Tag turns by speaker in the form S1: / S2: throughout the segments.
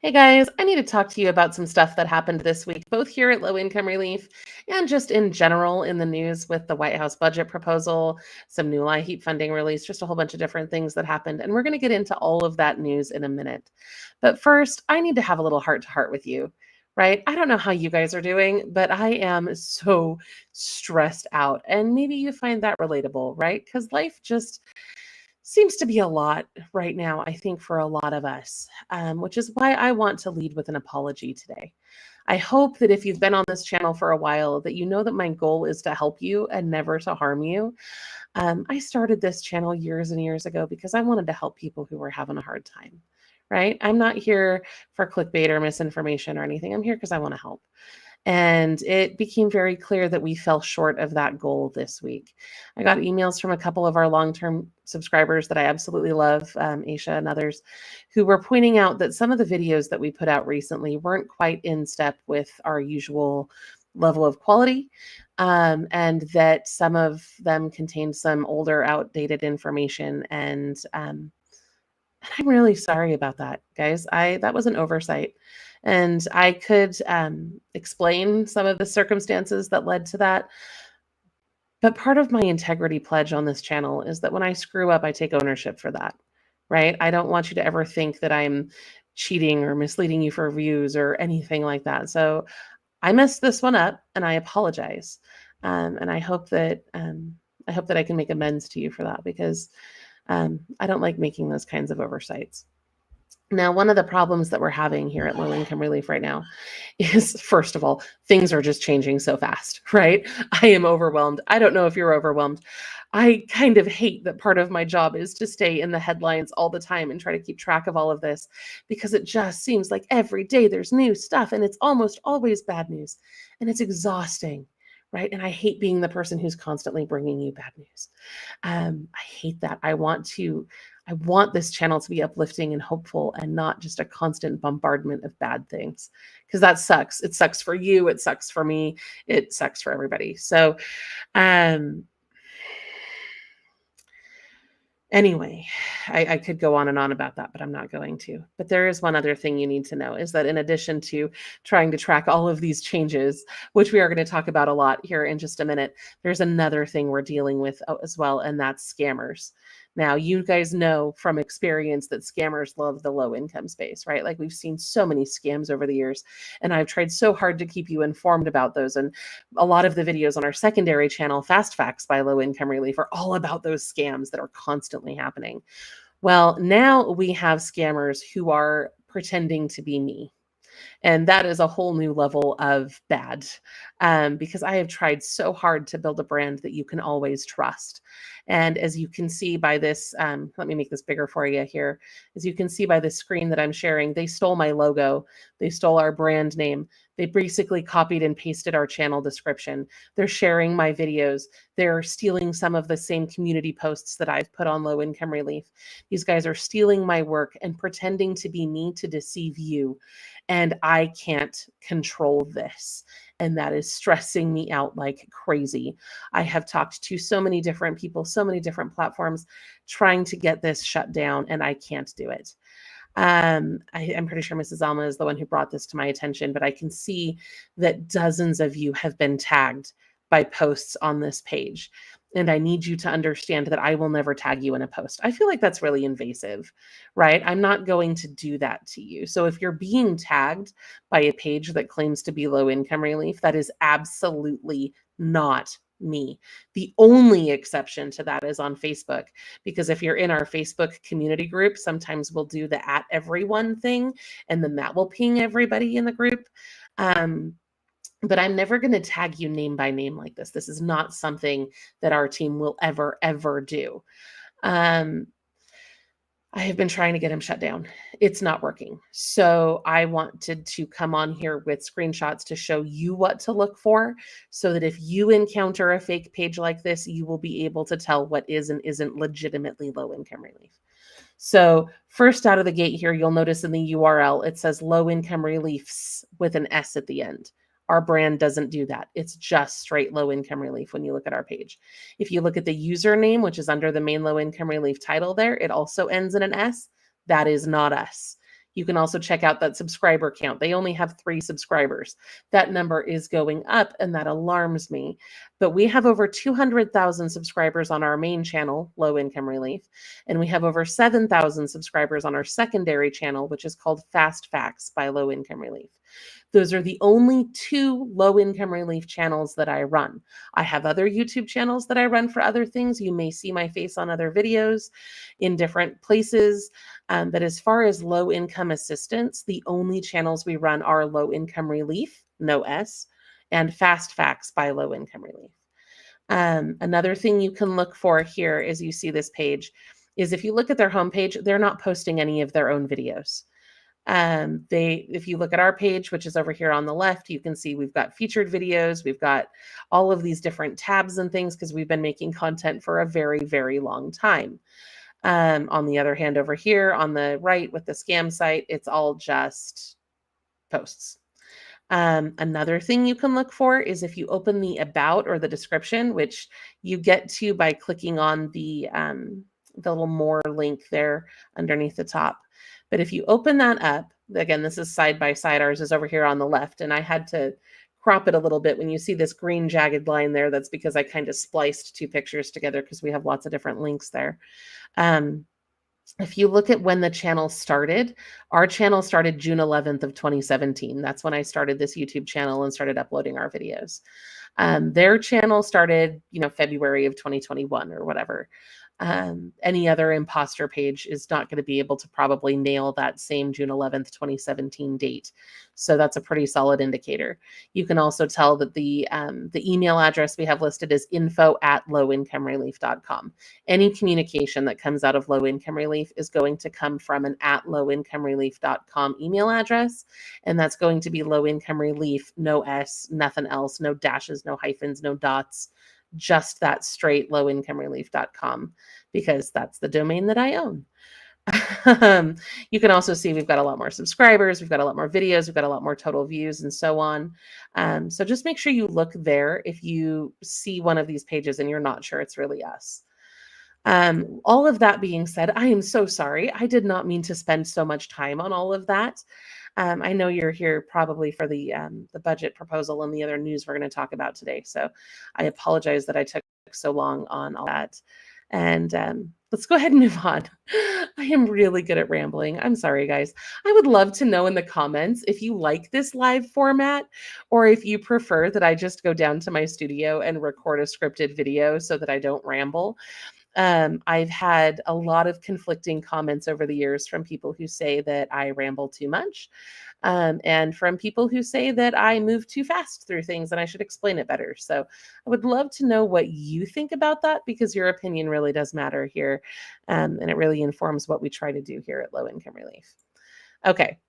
S1: Hey guys, I need to talk to you about some stuff that happened this week, both here at Low Income Relief and just in general in the news with the White House budget proposal, some new LIHEAP funding release, just a whole bunch of different things that happened. And we're going to get into all of that news in a minute. But first, I need to have a little heart to heart with you, right? I don't know how you guys are doing, but I am so stressed out. And maybe you find that relatable, right? Because life just seems to be a lot right now, I think, for a lot of us, which is why I want to lead with an apology today. I hope that if you've been on this channel for a while, that you know that my goal is to help you and never to harm you. I started this channel years and years ago because I wanted to help people who were having a hard time, right? I'm not here for clickbait or misinformation or anything. I'm here because I want to help. And it became very clear that we fell short of that goal this week. I got emails from a couple of our long-term subscribers that I absolutely love, Aisha and others, who were pointing out that some of the videos that we put out recently weren't quite in step with our usual level of quality, and that some of them contained some older, outdated information. And I'm really sorry about that, guys. That was an oversight. And I could explain some of the circumstances that led to that. But part of my integrity pledge on this channel is that when I screw up, I take ownership for that, right? I don't want you to ever think that I'm cheating or misleading you for views or anything like that. So I messed this one up and I apologize. And I hope that I can make amends to you for that, because I don't like making those kinds of oversights. Now, one of the problems that we're having here at Low Income Relief right now is, first of all, things are just changing so fast, right? I am overwhelmed. I don't know if you're overwhelmed. I kind of hate that part of my job is to stay in the headlines all the time and try to keep track of all of this, because it just seems like every day there's new stuff and it's almost always bad news, and it's exhausting, right? And I hate being the person who's constantly bringing you bad news. I hate that. I want this channel to be uplifting and hopeful and not just a constant bombardment of bad things, because that sucks. It sucks for you. It sucks for me. It sucks for everybody. So, anyway, I could go on and on about that, but I'm not going to. But there is one other thing you need to know, is that in addition to trying to track all of these changes, which we are going to talk about a lot here in just a minute, there's another thing we're dealing with as well, and that's scammers. Now, you guys know from experience that scammers love the low income space, right? Like, we've seen so many scams over the years, and I've tried so hard to keep you informed about those. And a lot of the videos on our secondary channel, Fast Facts by Low Income Relief, are all about those scams that are constantly happening. Well, now we have scammers who are pretending to be me. And that is a whole new level of bad, because I have tried so hard to build a brand that you can always trust. And as you can see by this, let me make this bigger for you here. As you can see by this screen that I'm sharing, they stole my logo. They stole our brand name. They basically copied and pasted our channel description. They're sharing my videos. They're stealing some of the same community posts that I've put on Low Income Relief. These guys are stealing my work and pretending to be me to deceive you. And I can't control this. And that is stressing me out like crazy. I have talked to so many different people, so many different platforms, trying to get this shut down, and I can't do it. I'm pretty sure Mrs. Alma is the one who brought this to my attention, but I can see that dozens of you have been tagged by posts on this page. And I need you to understand that I will never tag you in a post. I feel like that's really invasive, right? I'm not going to do that to you. So if you're being tagged by a page that claims to be Low Income Relief, that is absolutely not me. The only exception to that is on Facebook, because if you're in our Facebook community group, sometimes we'll do the @everyone thing, and then that will ping everybody in the group. But I'm never going to tag you name by name like this. This is not something that our team will ever, ever do. I have been trying to get him shut down. It's not working. So I wanted to come on here with screenshots to show you what to look for, so that if you encounter a fake page like this, you will be able to tell what is and isn't legitimately Low Income Relief. So first out of the gate here, you'll notice in the URL, it says Low Income Reliefs with an S at the end. Our brand doesn't do that. It's just straight Low Income Relief when you look at our page. If you look at the username, which is under the main Low Income Relief title there, it also ends in an S. That is not us. You can also check out that subscriber count. They only have 3 subscribers. That number is going up, and that alarms me. But we have over 200,000 subscribers on our main channel, Low Income Relief, and we have over 7,000 subscribers on our secondary channel, which is called Fast Facts by Low Income Relief. Those are the only 2 low income relief channels that I run. I have other YouTube channels that I run for other things. You may see my face on other videos in different places. But as far as low income assistance, the only channels we run are Low Income Relief, no S, and Fast Facts by Low Income Relief. Another thing you can look for here as you see this page is if you look at their homepage, they're not posting any of their own videos. If you look at our page, which is over here on the left, you can see we've got featured videos, we've got all of these different tabs and things because we've been making content for a very, very long time. On the other hand, over here on the right with the scam site, it's all just posts. Another thing you can look for is if you open the about or the description, which you get to by clicking on the little more link there underneath the top. But if you open that up, again, this is side by side. Ours is over here on the left, and I had to crop it a little bit. When you see this green jagged line there, that's because I kind of spliced 2 pictures together because we have lots of different links there. If you look at when the channel started, our channel started June 11th of 2017. That's when I started this YouTube channel and started uploading our videos. Their channel started, February of 2021 or whatever. Any other imposter page is not going to be able to probably nail that same June 11th, 2017 date. So that's a pretty solid indicator. You can also tell that the email address we have listed is info@lowincomerelief.com. Any communication that comes out of Low Income Relief is going to come from an @lowincomerelief.com email address. And that's going to be Low Income Relief, no S, nothing else, no dashes, no hyphens, no dots. Just that straight lowincomerelief.com because that's the domain that I own. You can also see we've got a lot more subscribers, we've got a lot more videos, we've got a lot more total views and so on. So just make sure you look there if you see one of these pages and you're not sure it's really us. All of that being said, I am so sorry. I did not mean to spend so much time on all of that. I know you're here probably for the budget proposal and the other news we're going to talk about today. So I apologize that I took so long on all that. And let's go ahead and move on. I am really good at rambling. I'm sorry, guys. I would love to know in the comments if you like this live format or if you prefer that I just go down to my studio and record a scripted video so that I don't ramble. I've had a lot of conflicting comments over the years from people who say that I ramble too much, and from people who say that I move too fast through things and I should explain it better. So I would love to know what you think about that because your opinion really does matter here, and it really informs what we try to do here at Low Income Relief. Okay,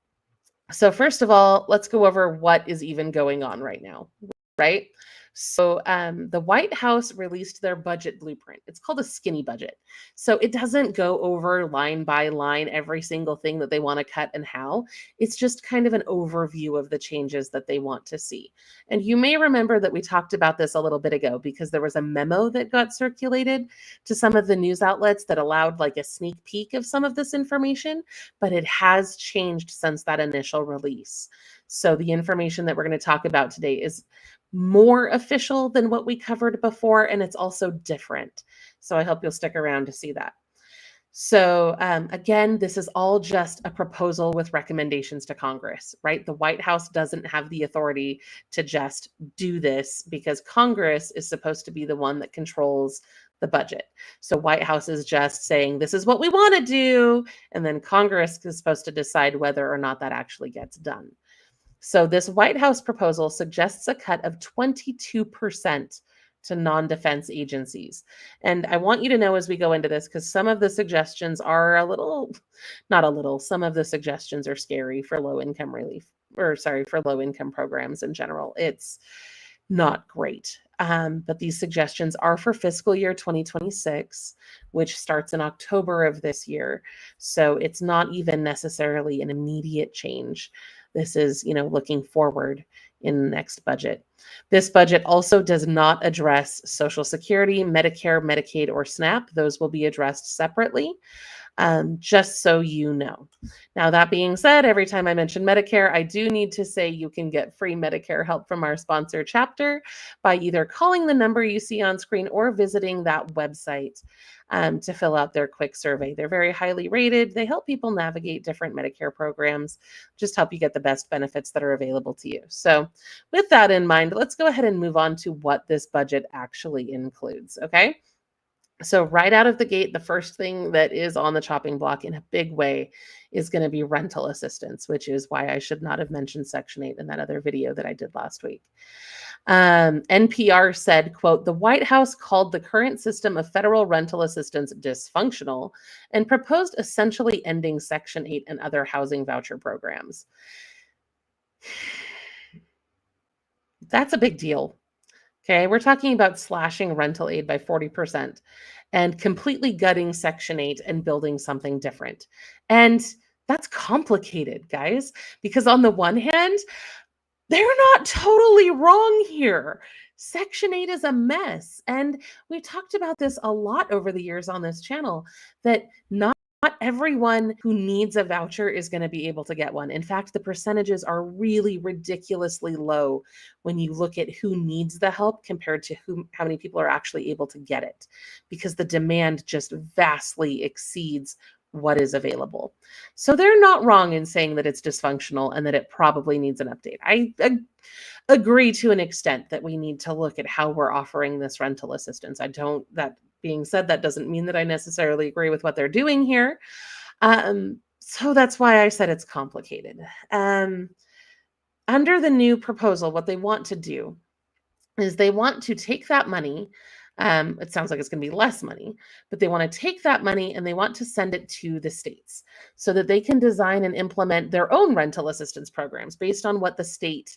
S1: so first of all, let's go over what is even going on right now, right? So the White House released their budget blueprint. It's called a skinny budget. So it doesn't go over line by line every single thing that they want to cut and how. It's just kind of an overview of the changes that they want to see. And you may remember that we talked about this a little bit ago because there was a memo that got circulated to some of the news outlets that allowed like a sneak peek of some of this information, but it has changed since that initial release. So the information that we're going to talk about today is more official than what we covered before, and it's also different. So I hope you'll stick around to see that. So again, this is all just a proposal with recommendations to Congress, right? The White House doesn't have the authority to just do this because Congress is supposed to be the one that controls the budget. So White House is just saying, this is what we want to do. And then Congress is supposed to decide whether or not that actually gets done. So this White House proposal suggests a cut of 22% to non-defense agencies. And I want you to know as we go into this, because some of the suggestions are some of the suggestions are scary for low-income relief, for low-income programs in general. It's not great. But these suggestions are for fiscal year 2026, which starts in October of this year. So it's not even necessarily an immediate change. This is, looking forward in the next budget. This budget also does not address Social Security, Medicare, Medicaid, or SNAP. Those will be addressed separately. just so you know. Now, that being said, every time I mention Medicare, I do need to say you can get free Medicare help from our sponsor chapter by either calling the number you see on screen or visiting that website to fill out their quick survey. They're very highly rated. They help people navigate different Medicare programs, just help you get the best benefits that are available to you. So with that in mind, let's go ahead and move on to what this budget actually includes, okay? So right out of the gate, the first thing that is on the chopping block in a big way is going to be rental assistance, which is why I should not have mentioned Section 8 in that other video that I did last week. NPR said, quote, "The White House called the current system of federal rental assistance dysfunctional and proposed essentially ending Section 8 and other housing voucher programs." That's a big deal. Okay, we're talking about slashing rental aid by 40% and completely gutting Section 8 and building something different. And that's complicated, guys, because on the one hand, they're not totally wrong here. Section 8 is a mess. And we talked about this a lot over the years on this channel, that not everyone who needs a voucher is going to be able to get one. In fact, the percentages are really ridiculously low when you look at who needs the help compared to how many people are actually able to get it, because the demand just vastly exceeds what is available. So they're not wrong in saying that it's dysfunctional and that it probably needs an update. I agree to an extent that we need to look at how we're offering this rental assistance. That being said, that doesn't mean that I necessarily agree with what they're doing here. So that's why I said it's complicated. Under the new proposal, what they want to do is they want to take that money. It sounds like it's going to be less money, but they want to take that money and they want to send it to the states so that they can design and implement their own rental assistance programs based on what the state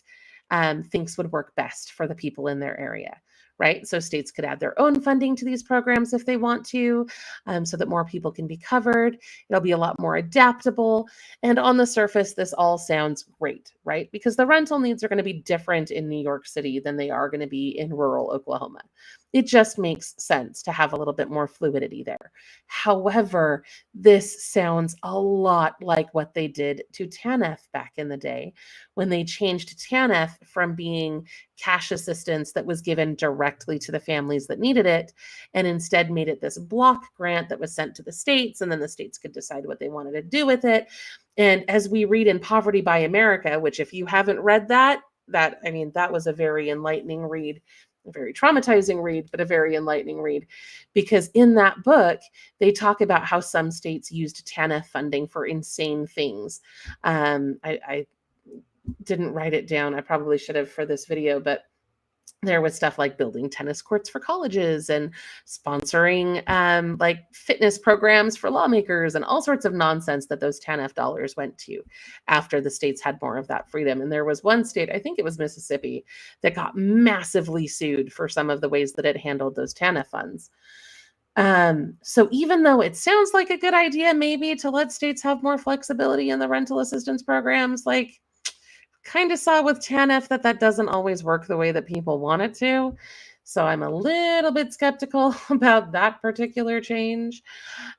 S1: thinks would work best for the people in their area, right? So states could add their own funding to these programs if they want to, so that more people can be covered. It'll be a lot more adaptable. And on the surface, this all sounds great, right? Because the rental needs are going to be different in New York City than they are going to be in rural Oklahoma. It just makes sense to have a little bit more fluidity there. However, this sounds a lot like what they did to TANF back in the day when they changed TANF from being cash assistance that was given directly to the families that needed it and instead made it this block grant that was sent to the states, and then the states could decide what they wanted to do with it. And as we read in Poverty by America, which if you haven't read that was a very enlightening read, a very traumatizing read, but a very enlightening read, because in that book, they talk about how some states used TANF funding for insane things. I didn't write it down. I probably should have for this video, but there was stuff like building tennis courts for colleges and sponsoring like fitness programs for lawmakers and all sorts of nonsense that those TANF dollars went to after the states had more of that freedom. And there was one state, I think it was Mississippi, that got massively sued for some of the ways that it handled those TANF funds. So even though it sounds like a good idea maybe to let states have more flexibility in the rental assistance programs, like kind of saw with TANF that doesn't always work the way that people want it to. So I'm a little bit skeptical about that particular change.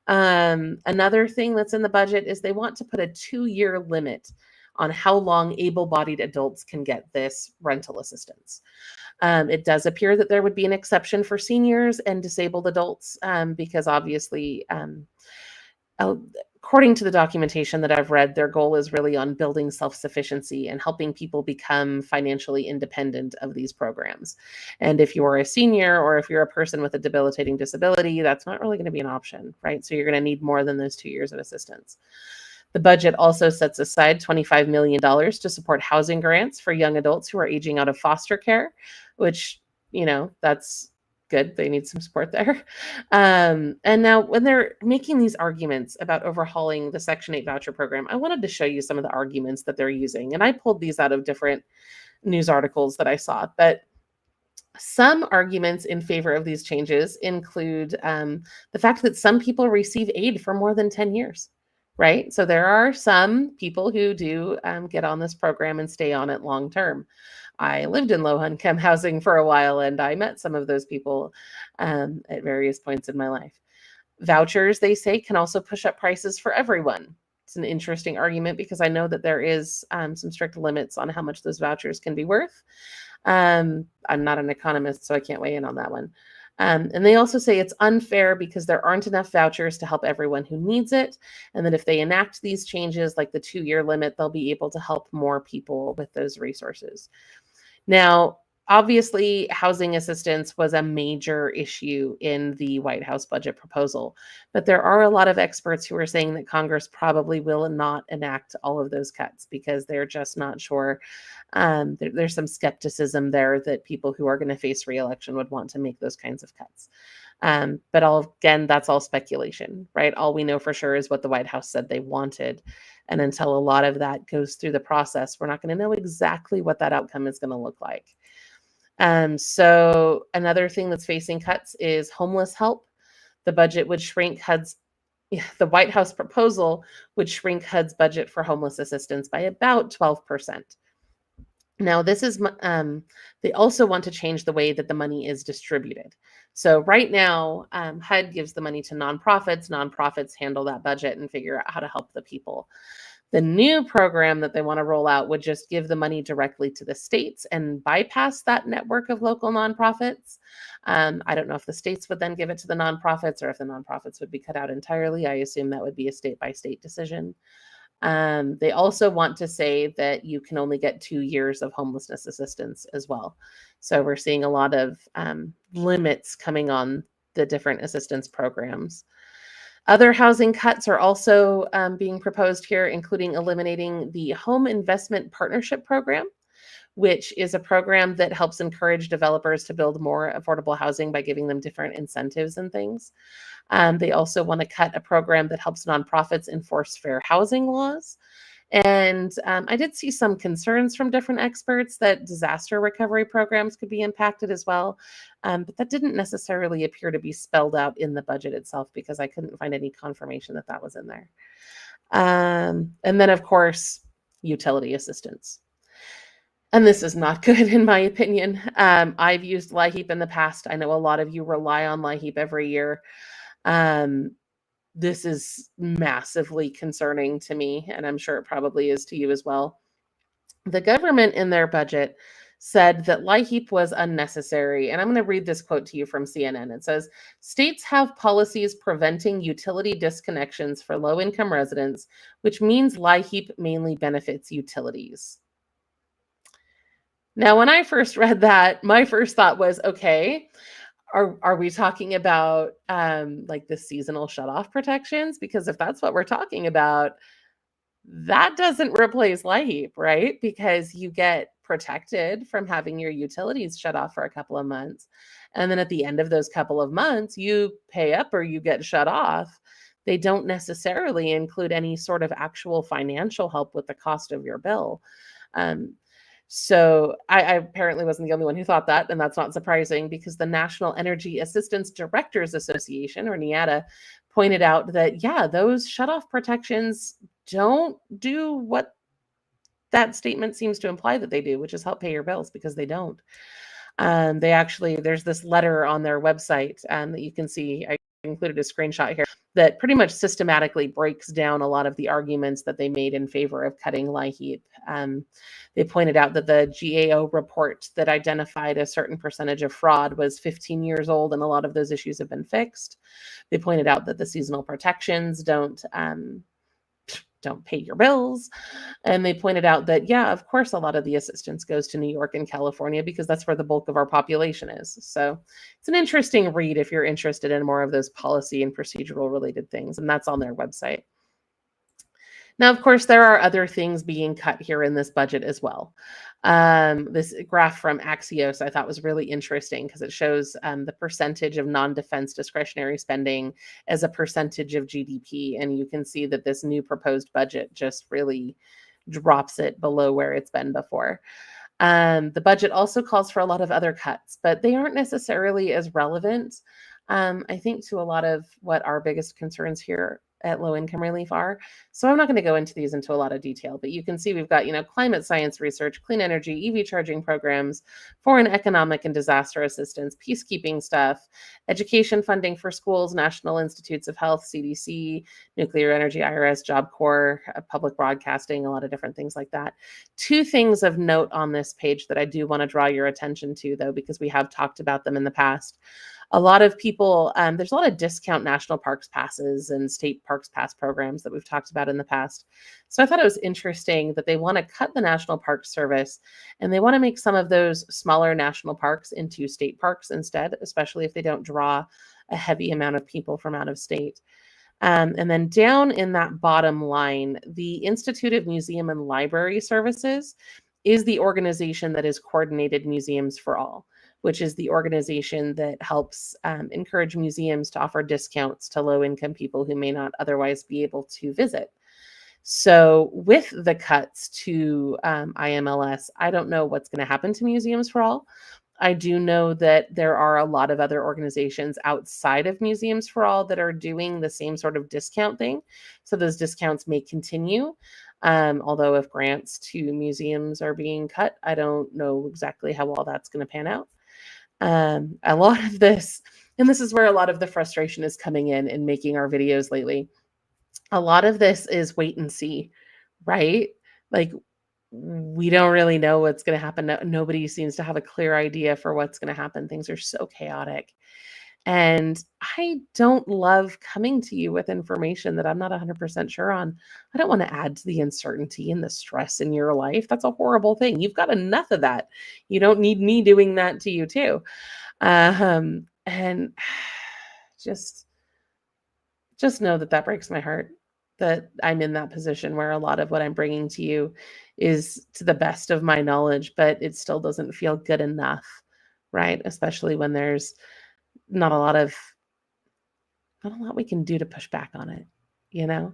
S1: Another thing that's in the budget is they want to put a 2-year limit on how long able-bodied adults can get this rental assistance. It does appear that there would be an exception for seniors and disabled adults because obviously according to the documentation that I've read, their goal is really on building self-sufficiency and helping people become financially independent of these programs. And if you're a senior or if you're a person with a debilitating disability, that's not really going to be an option, right? So you're going to need more than those 2 years of assistance. The budget also sets aside $25 million to support housing grants for young adults who are aging out of foster care, which, that's good. They need some support there. And now when they're making these arguments about overhauling the Section 8 voucher program, I wanted to show you some of the arguments that they're using. And I pulled these out of different news articles that I saw. But some arguments in favor of these changes include the fact that some people receive aid for more than 10 years, right? So there are some people who do get on this program and stay on it long term. I lived in low-income housing for a while, and I met some of those people at various points in my life. Vouchers, they say, can also push up prices for everyone. It's an interesting argument because I know that there is some strict limits on how much those vouchers can be worth. I'm not an economist, so I can't weigh in on that one. And they also say it's unfair because there aren't enough vouchers to help everyone who needs it. And that if they enact these changes, like the 2-year limit, they'll be able to help more people with those resources. Now, obviously, housing assistance was a major issue in the White House budget proposal, but there are a lot of experts who are saying that Congress probably will not enact all of those cuts because they're just not sure. There's some skepticism there that people who are going to face reelection would want to make those kinds of cuts. But again, that's all speculation, right? All we know for sure is what the White House said they wanted. And until a lot of that goes through the process, we're not going to know exactly what that outcome is going to look like. So another thing that's facing cuts is homeless help. The budget would shrink the White House proposal would shrink HUD's budget for homeless assistance by about 12%. Now, this is, they also want to change the way that the money is distributed. So right now, HUD gives the money to nonprofits. Nonprofits handle that budget and figure out how to help the people. The new program that they want to roll out would just give the money directly to the states and bypass that network of local nonprofits. I don't know if the states would then give it to the nonprofits or if the nonprofits would be cut out entirely. I assume that would be a state-by-state decision. They also want to say that you can only get 2 years of homelessness assistance as well. So we're seeing a lot of limits coming on the different assistance programs. Other housing cuts are also being proposed here, including eliminating the Home Investment Partnership Program, which is a program that helps encourage developers to build more affordable housing by giving them different incentives and things. They also want to cut a program that helps nonprofits enforce fair housing laws. And I did see some concerns from different experts that disaster recovery programs could be impacted as well. But that didn't necessarily appear to be spelled out in the budget itself because I couldn't find any confirmation that that was in there. And then, of course, utility assistance. And this is not good, in my opinion. I've used LIHEAP in the past. I know a lot of you rely on LIHEAP every year. This is massively concerning to me, and I'm sure it probably is to you as well. The government in their budget said that LIHEAP was unnecessary. And I'm going to read this quote to you from CNN. It says, states have policies preventing utility disconnections for low-income residents, which means LIHEAP mainly benefits utilities. Now, when I first read that, my first thought was, okay, are we talking about like the seasonal shutoff protections? Because if that's what we're talking about, that doesn't replace LIHEAP, right? Because you get protected from having your utilities shut off for a couple of months. And then at the end of those couple of months, you pay up or you get shut off. They don't necessarily include any sort of actual financial help with the cost of your bill. So I apparently wasn't the only one who thought that, and that's not surprising because the National Energy Assistance Directors Association, or NEADA, pointed out that, yeah, those shutoff protections don't do what that statement seems to imply that they do, which is help pay your bills, because they don't. They actually, there's this letter on their website that you can see. I included a screenshot here that pretty much systematically breaks down a lot of the arguments that they made in favor of cutting LIHEAP. They pointed out that the GAO report that identified a certain percentage of fraud was 15 years old, and a lot of those issues have been fixed. They pointed out that the seasonal protections don't pay your bills. And they pointed out that, yeah, of course, a lot of the assistance goes to New York and California because that's where the bulk of our population is. So it's an interesting read if you're interested in more of those policy and procedural related things. And that's on their website. Now, of course, there are other things being cut here in this budget as well. This graph from Axios I thought was really interesting because it shows the percentage of non-defense discretionary spending as a percentage of GDP. And you can see that this new proposed budget just really drops it below where it's been before. The budget also calls for a lot of other cuts, but they aren't necessarily as relevant, I think, to a lot of what our biggest concerns here at low income relief are. So I'm not going to go into these into a lot of detail, but you can see we've got, climate science research, clean energy, EV charging programs, foreign economic and disaster assistance, peacekeeping stuff, education funding for schools, National Institutes of Health, CDC, nuclear energy, IRS, Job Corps, public broadcasting, a lot of different things like that. Two things of note on this page that I do want to draw your attention to, though, because we have talked about them in the past. A lot of people, there's a lot of discount national parks passes and state parks pass programs that we've talked about in the past. So I thought it was interesting that they want to cut the National Park Service and they want to make some of those smaller national parks into state parks instead, especially if they don't draw a heavy amount of people from out of state. And then down in that bottom line, the Institute of Museum and Library Services is the organization that has coordinated Museums for All, which is the organization that helps encourage museums to offer discounts to low-income people who may not otherwise be able to visit. So with the cuts to IMLS, I don't know what's going to happen to Museums for All. I do know that there are a lot of other organizations outside of Museums for All that are doing the same sort of discount thing. So those discounts may continue. Although if grants to museums are being cut, I don't know exactly how all that's going to pan out. A lot of this, and this is where a lot of the frustration is coming in making our videos lately. A lot of this is wait and see, right? Like, we don't really know what's going to happen. Nobody seems to have a clear idea for what's going to happen. Things are so chaotic. And I don't love coming to you with information that I'm not 100% sure on. I don't want to add to the uncertainty and the stress in your life. That's a horrible thing. You've got enough of that. You don't need me doing that to you too. And just know that breaks my heart, that I'm in that position where a lot of what I'm bringing to you is to the best of my knowledge, but it still doesn't feel good enough, right? Especially when there's not a lot we can do to push back on it, you know?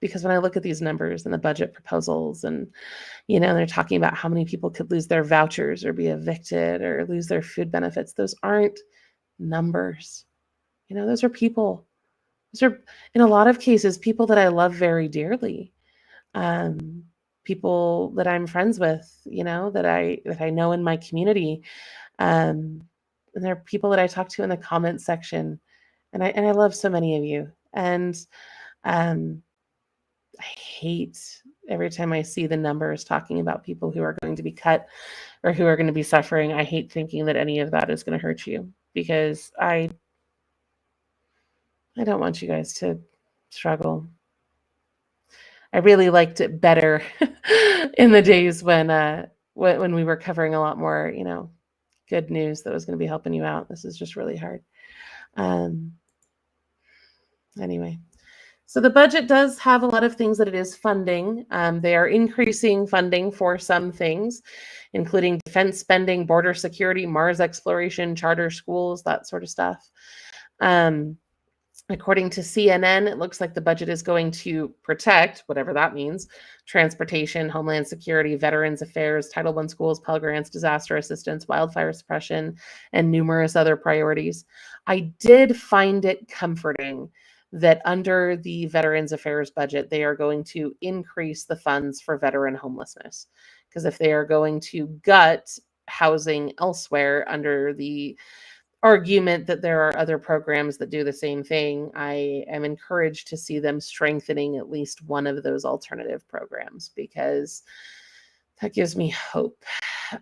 S1: Because when I look at these numbers and the budget proposals and, they're talking about how many people could lose their vouchers or be evicted or lose their food benefits, those aren't numbers. Those are people. Those are, in a lot of cases, people that I love very dearly. People that I'm friends with, that I know in my community. And there are people that I talk to in the comments section. And I love so many of you. And I hate every time I see the numbers talking about people who are going to be cut or who are going to be suffering. I hate thinking that any of that is going to hurt you, because I don't want you guys to struggle. I really liked it better in the days when we were covering a lot more, good news that was going to be helping you out. This is just really hard. Anyway, so the budget does have a lot of things that it is funding. They are increasing funding for some things, including defense spending, border security, Mars exploration, charter schools, that sort of stuff. According to CNN, it looks like the budget is going to protect, whatever that means, transportation, homeland security, veterans affairs, Title I schools, Pell Grants, disaster assistance, wildfire suppression, and numerous other priorities. I did find it comforting that under the Veterans Affairs budget, they are going to increase the funds for veteran homelessness. Because if they are going to gut housing elsewhere under the argument that there are other programs that do the same thing, I am encouraged to see them strengthening at least one of those alternative programs, because that gives me hope.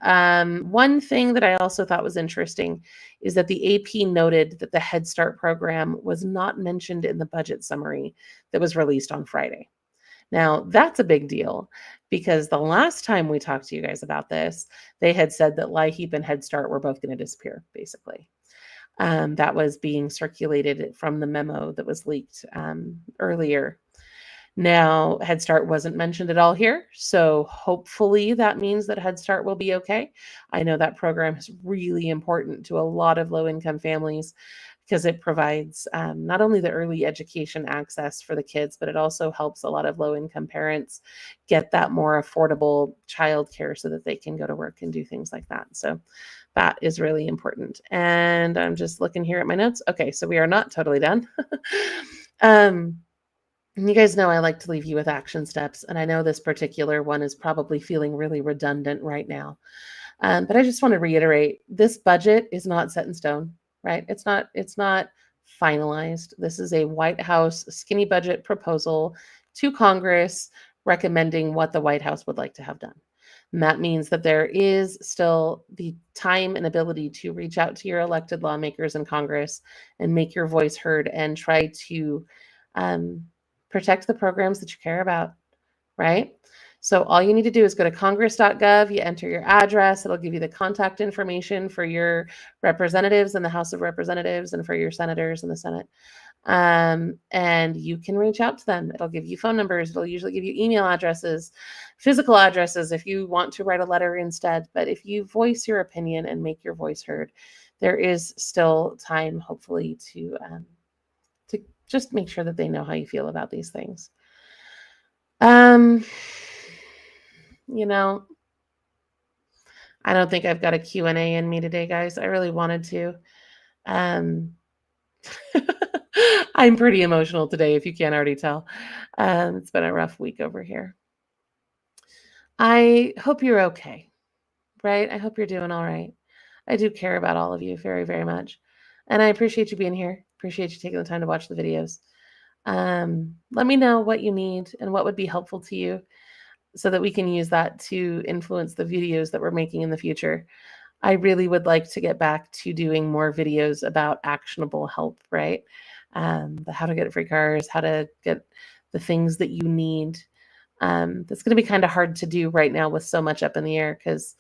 S1: One thing that I also thought was interesting is that the AP noted that the Head Start program was not mentioned in the budget summary that was released on Friday. Now, that's a big deal, because the last time we talked to you guys about this, they had said that LIHEAP and Head Start were both going to disappear, basically. That was being circulated from the memo that was leaked earlier. Now, Head Start wasn't mentioned at all here, so hopefully that means that Head Start will be okay. I know that program is really important to a lot of low-income families, because it provides not only the early education access for the kids, but it also helps a lot of low-income parents get that more affordable childcare so that they can go to work and do things like that. So that is really important. And I'm just looking here at my notes. Okay, so we are not totally done. You guys know I like to leave you with action steps, and I know this particular one is probably feeling really redundant right now. But I just want to reiterate, this budget is not set in stone, right? It's not finalized. This is a White House skinny budget proposal to Congress recommending what the White House would like to have done. And that means that there is still the time and ability to reach out to your elected lawmakers in Congress and make your voice heard and try to protect the programs that you care about, right? So all you need to do is go to congress.gov, you enter your address, it'll give you the contact information for your representatives in the House of Representatives and for your senators in the Senate. And you can reach out to them. It'll give you phone numbers. It'll usually give you email addresses, physical addresses if you want to write a letter instead. But if you voice your opinion and make your voice heard, there is still time, hopefully, to just make sure that they know how you feel about these things. You know, I don't think I've got a Q&A in me today, guys. I really wanted to. I'm pretty emotional today, if you can't already tell. It's been a rough week over here. I hope you're okay, right? I hope you're doing all right. I do care about all of you very, very much. And I appreciate you being here. Appreciate you taking the time to watch the videos. Let me know what you need and what would be helpful to you, so that we can use that to influence the videos that we're making in the future. I really would like to get back to doing more videos about actionable help, right? The how to get free cars, how to get the things that you need. That's going to be kind of hard to do right now with so much up in the air, because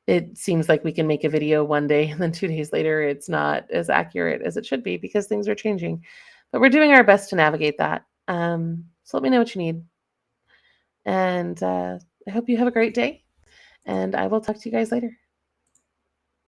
S1: it seems like we can make a video one day and then 2 days later it's not as accurate as it should be because things are changing. But we're doing our best to navigate that. So let me know what you need. And I hope you have a great day, and I will talk to you guys later.